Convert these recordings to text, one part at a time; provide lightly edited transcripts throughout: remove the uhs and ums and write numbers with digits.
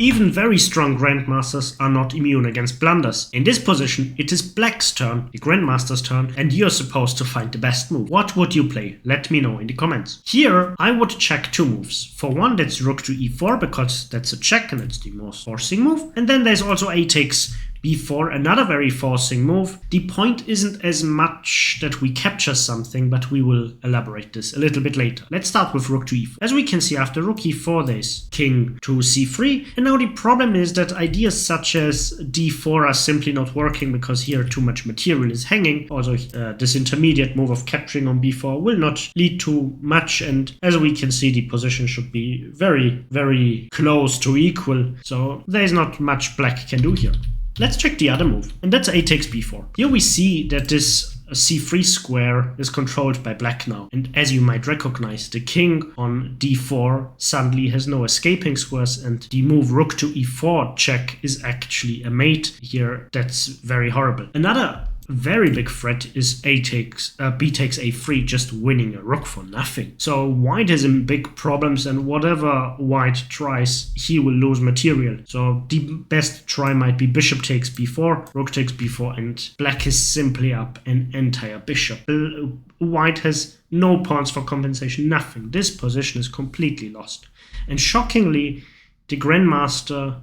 Even very strong grandmasters are not immune against blunders. In this position, it is black's turn, the grandmaster's turn, and you're supposed to find the best move. What would you play? Let me know in the comments. Here, I would check two moves. For one, that's rook to e4, because that's a check and it's the most forcing move. And then there's also a takes b4, another very forcing move. The point isn't as much that we capture something, but we will elaborate this a little bit later. Let's start with rook to e4. As we can see, after rook e4, there's king to c3. And now the problem is that ideas such as d4 are simply not working because here too much material is hanging. Also, this intermediate move of capturing on b4 will not lead to much. And as we can see, the position should be very, very close to equal. So there's not much black can do here. Let's check the other move, and that's a takes b4. Here we see that this c3 square is controlled by black now, and as you might recognize, the king on d4 suddenly has no escaping squares, and the move rook to e4 check is actually a mate here. That's very horrible. Another very big threat is b takes a3, just winning a rook for nothing. So white is in big problems, and whatever white tries, he will lose material. So the best try might be bishop takes b4, rook takes b4, and black is simply up an entire bishop. White has no pawns for compensation, nothing. This position is completely lost. And shockingly, the grandmaster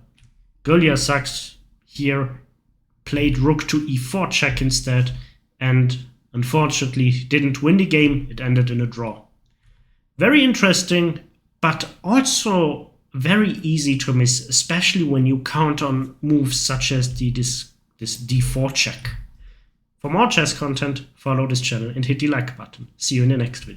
Gulya Sachs here played rook to e4 check instead, and unfortunately didn't win the game. It ended in a draw. Very interesting, but also very easy to miss, especially when you count on moves such as this d4 check. For more chess content, follow this channel and hit the like button. See you in the next video.